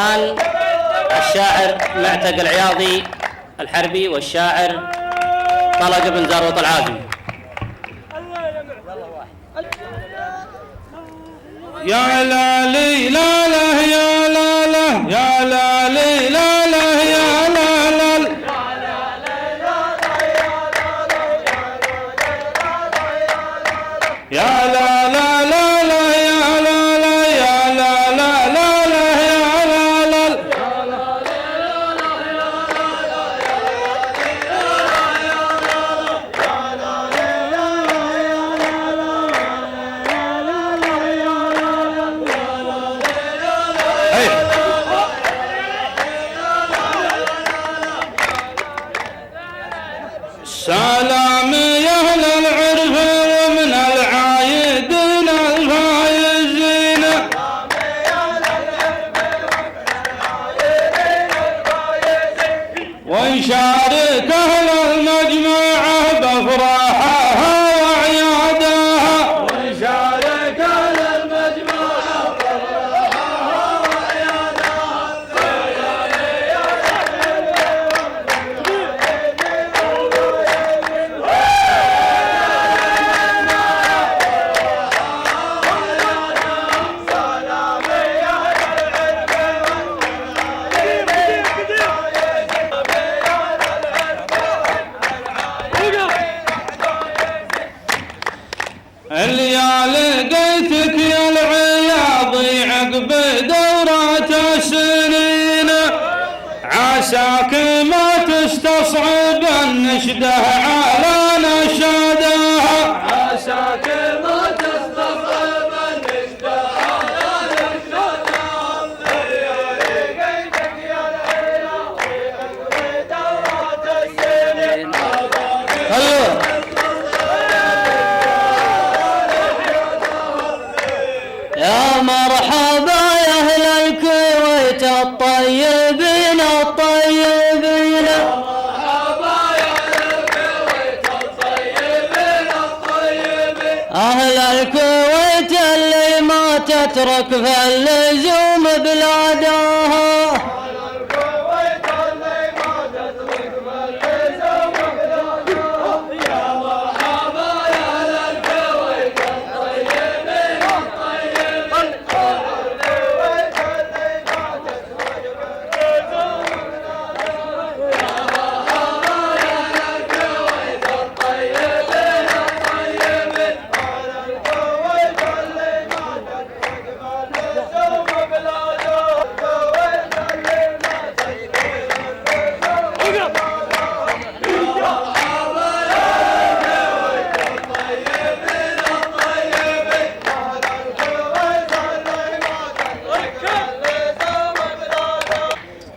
الآن الشاعر معتق العياضي الحربي والشاعر طلق بن زاروط العازمي. يا لا لي لا لا يا لا لا يا لا لي لا لا يا لا لا يا لا لا لا لا يا لا لا يا لا لا لا لا يا لا لا سلام يا اهل العرف ومن العايدين الفايزين ونشارك اهل المجموعه بافراحها واعيادها ونشارك اهل المجموعه بافراحها واعيادها اللي لقيتك يا العياضي عقب دورات السنين عساك ما تستصعب النشده على نشادها عساك ما تستصعب النشده على نشادها اللي لقيتك يا العياضي عقب دورات السنين يا مرحبا يا أهل الكويت الطيبين الطيبين يا مرحبا يا أهل الكويت الطيبين الطيبين أهل الكويت اللي ما تترك في اللزوم بلادها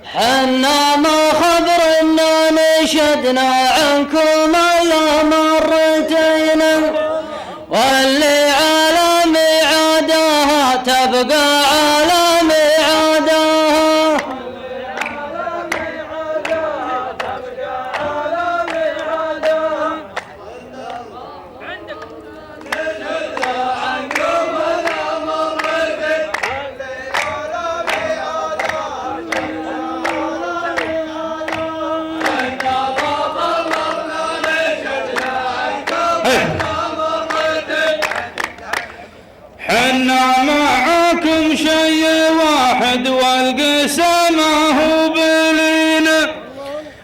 حنا ما خبرنا نشدنا عنكم الا مرتين واللي على ميعادها تبقى على ميعادها حنا معاكم شيء واحد والقسمة هو بلين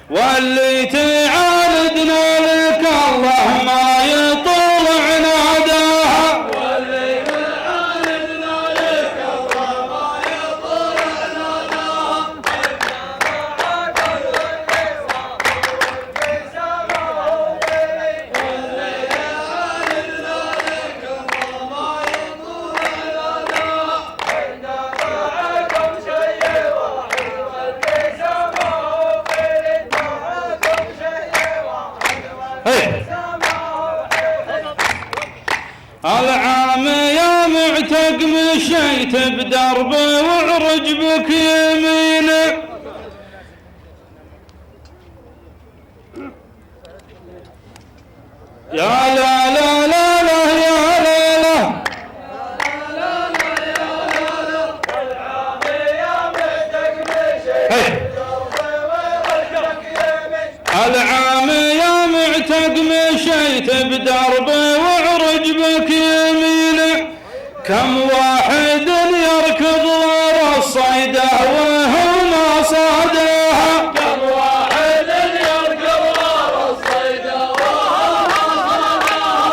واللي تعاندنا لك الله ما يطول عنادها واللي تعاندنا لك الله ما يطول عنادها العام يا معتق مشيت بدرب وعرج بك يمين يا لا لا لا لا يا لا لا العام يا معتق مشيت بدربي وعرج بك يمينه، كم واحد يركض ورا الصيدة وهو ما صادها، كم واحد يركض ورا الصيدة وهو ما صادها.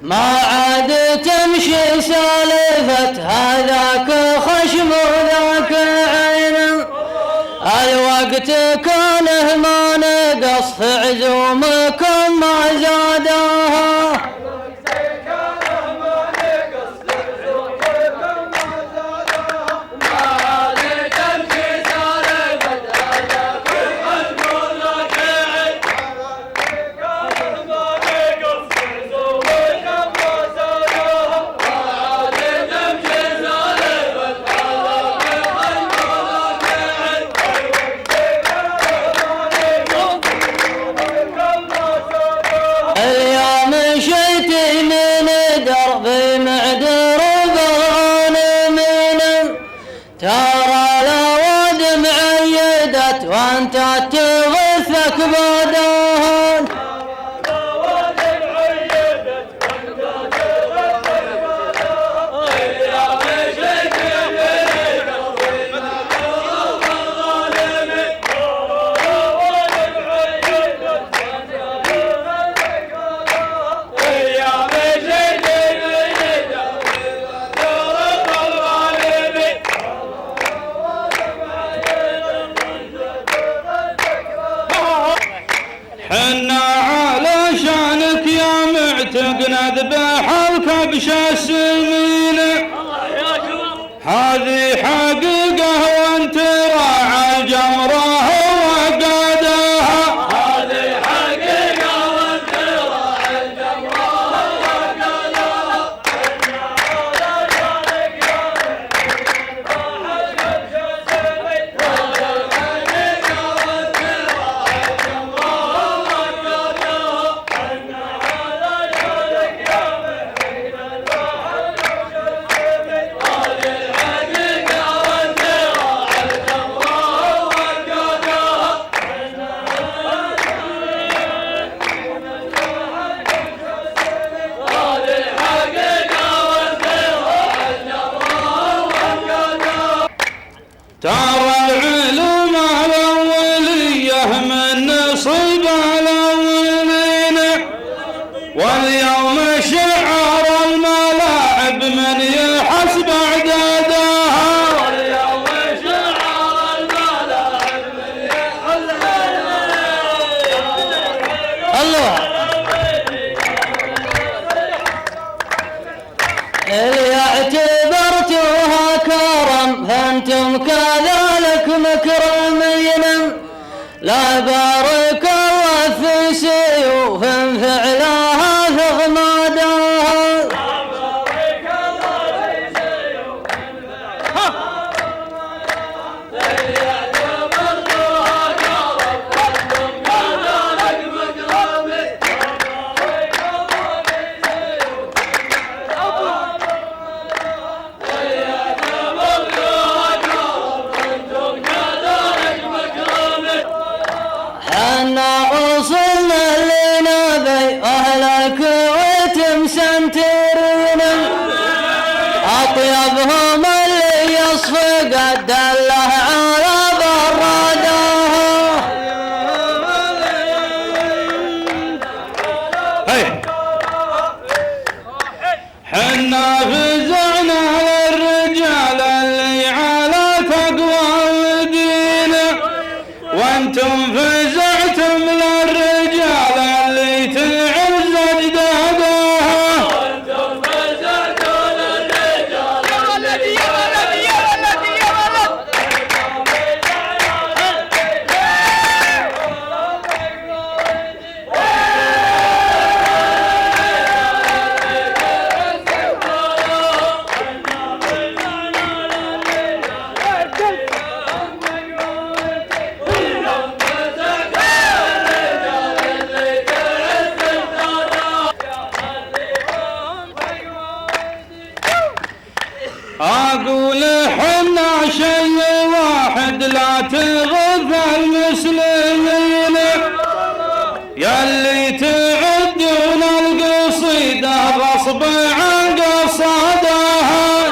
ما عاد تمشي سالفة هذاك خشم وذاك عين، الوقت كانه ما نقص في عزومكم ما زادها. ترى الأواد معيدت وانت تغثك بعدها. الأواد معيدت وانت تغثك بعدها. يا مشيت يمينك ومعروف الظالمين. الأواد معيدت وانت تغثك بعدها. يا مشيت يمينك ومعروف الظالمين. حنا علشانك يا معتق نذبح الكبش السمينة، هذه حقيقة وانت راعى الجمرة وقادها، هذه حقيقة وانت راعى الجمرة وقادها. حنا علشانك يا معتق نذبح الكبش السمينة، هذه حقيقة وانت راعى الجمرة وقادها. حنا علشانك يا معتق نذبح الكبش السمينة، هذه حقيقة وانت راعى الجمرة وقادها. ترى العلم الأولية من نصيب الأولين، واليوم شعار الملاعب من يحسب أعدادها، واليوم شعار الملاعب من يحسب الله. اللي اعتبرتوها كرم فانتم كذلك مكرمين، لا بارك الله في سيوف فعلها في غمادها. لا بارك الله في سيوف فعلها اللي اعتبرتوها كرم فانتم كذلك مكرمين، لا بارك الله في سيوف حنا وصلنا لنبي أهل الكويت مسنترين، أطيبهم اللي يصفق الدله على برادها. حنا فزعنا للرجال اللي على تقوى ودين، وانتم فزعتم للرجال اللي تعز اجدادها، وانتم فزعتوا للرجال اللي يا ولدي يا ولدي. اللي تعدون القصيدة غصب عن قصدها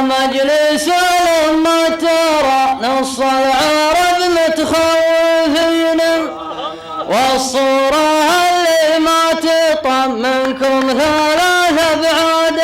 مجلس لما ترى نص العرب متخوفين والصورة اللي ما تطمنكم ثلاث أبعاد